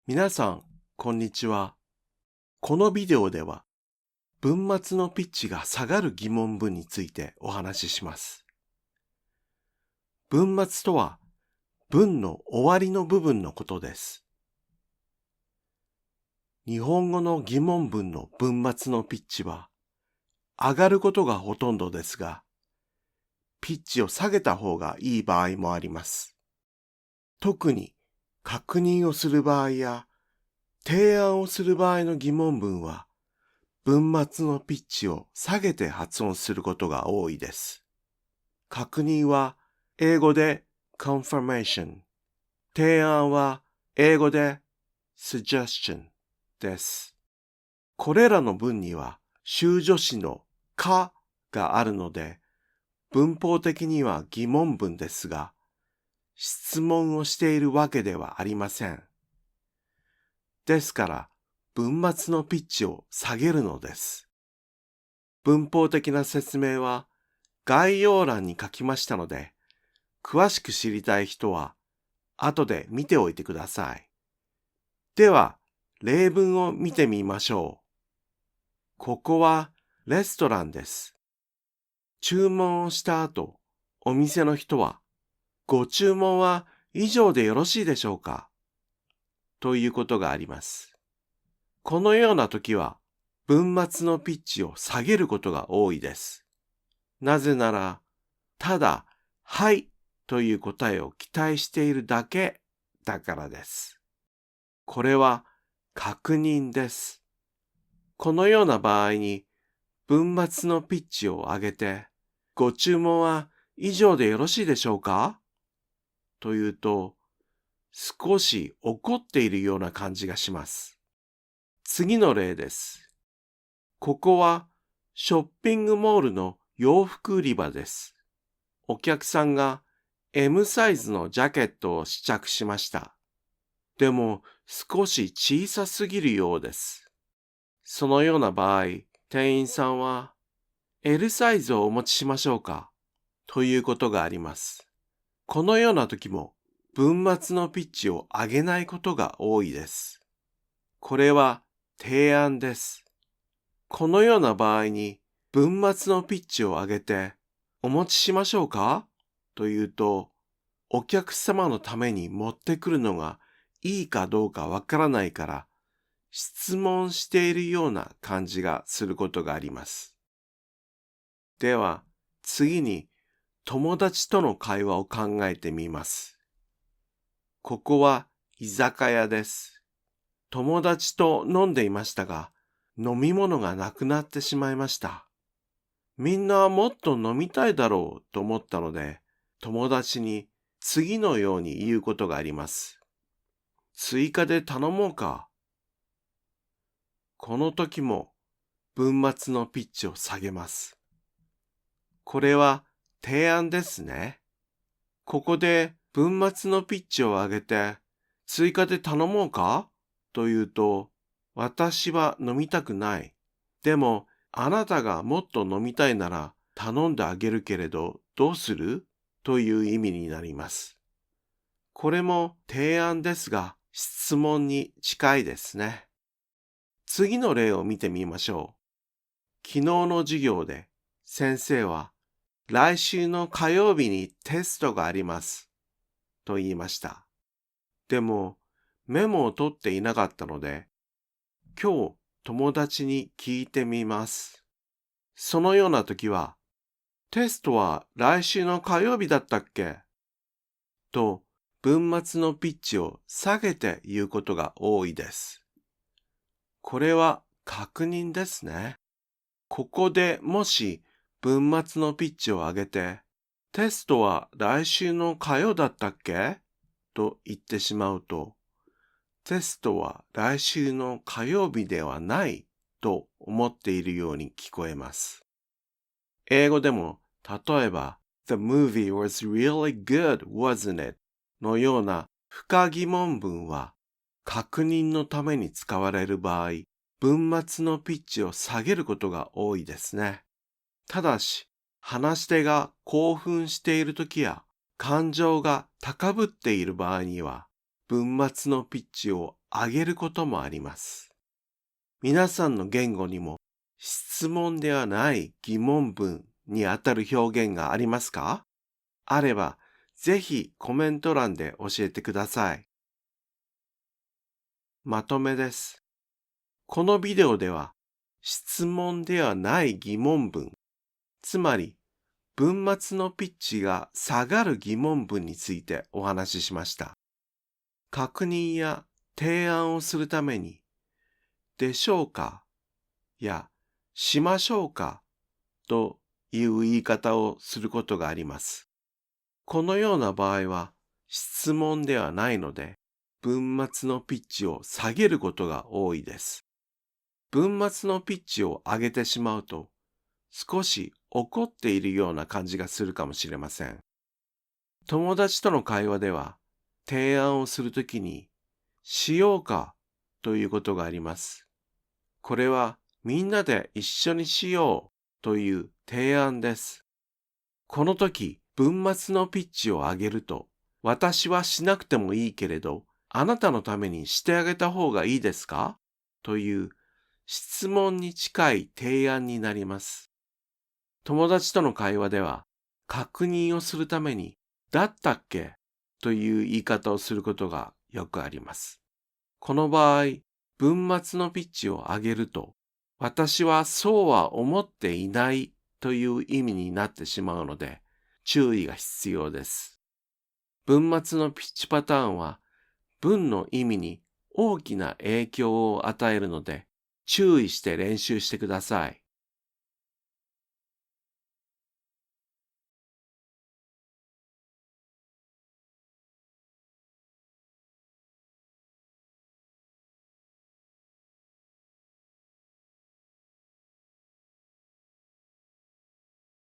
皆さん、こんにちは。このビデオでは、文末のピッチが下がる疑問文についてお話しします。文末とは、文の終わりの部分のことです。日本語の疑問文の文末のピッチは、上がることがほとんどですが、ピッチを下げた方がいい場合もあります。特に、確認をする場合や、提案をする場合の疑問文は、文末のピッチを下げて発音することが多いです。確認は英語で confirmation、提案は英語で suggestion です。これらの文には修助詞のかがあるので、文法的には疑問文ですが、質問をしているわけではありません。ですから、文末のピッチを下げるのです。文法的な説明は概要欄に書きましたので、詳しく知りたい人は後で見ておいてください。では、例文を見てみましょう。ここはレストランです。注文をした後、お店の人は、ご注文は以上でよろしいでしょうかということがあります。このような時は、文末のピッチを下げることが多いです。なぜなら、ただ、はいという答えを期待しているだけだからです。これは確認です。このような場合に、文末のピッチを上げて、ご注文は以上でよろしいでしょうかというと、少し怒っているような感じがします。次の例です。ここはショッピングモールの洋服売り場です。お客さんが M サイズのジャケットを試着しました。でも少し小さすぎるようです。そのような場合、店員さんは L サイズをお持ちしましょうかということがあります。このような時も文末のピッチを上げないことが多いです。これは提案です。このような場合に文末のピッチを上げてお持ちしましょうかというと、お客様のために持ってくるのがいいかどうかわからないから質問しているような感じがすることがあります。では次に友達との会話を考えてみます。ここは居酒屋です。友達と飲んでいましたが、飲み物がなくなってしまいました。みんなもっと飲みたいだろうと思ったので、友達に次のように言うことがあります。追加で頼もうか。この時も文末のピッチを下げます。これは提案ですね。ここで文末のピッチを上げて、追加で頼もうかと言うと、私は飲みたくない。でも、あなたがもっと飲みたいなら頼んであげるけれど、どうするという意味になります。これも提案ですが、質問に近いですね。次の例を見てみましょう。昨日の授業で先生は、来週の火曜日にテストがあります。と言いました。でも、メモを取っていなかったので、今日友達に聞いてみます。そのような時は、テストは来週の火曜日だったっけと、文末のピッチを下げて言うことが多いです。これは確認ですね。ここでもし文末のピッチを上げて、テストは来週の火曜だったっけと言ってしまうと、テストは来週の火曜日ではないと思っているように聞こえます。英語でも、例えば、The movie was really good, wasn't it? のような不可疑問文は、確認のために使われる場合、文末のピッチを下げることが多いですね。ただし、話し手が興奮しているときや、感情が高ぶっている場合には、文末のピッチを上げることもあります。皆さんの言語にも質問ではない疑問文にあたる表現がありますか？あれば、ぜひコメント欄で教えてください。まとめです。このビデオでは、質問ではない疑問文、つまり文末のピッチが下がる疑問文についてお話ししました。確認や提案をするために、でしょうかやしましょうかという言い方をすることがあります。このような場合は質問ではないので、文末のピッチを下げることが多いです。文末のピッチを上げてしまうと、少し怒っているような感じがするかもしれません。友達との会話では、提案をするときに、しようかということがあります。これはみんなで一緒にしようという提案です。この時、文末のピッチを上げると、私はしなくてもいいけれど、あなたのためにしてあげた方がいいですかという質問に近い提案になります。友達との会話では、確認をするために、だったっけという言い方をすることがよくあります。この場合、文末のピッチを上げると、私はそうは思っていないという意味になってしまうので、注意が必要です。文末のピッチパターンは、文の意味に大きな影響を与えるので、注意して練習してください。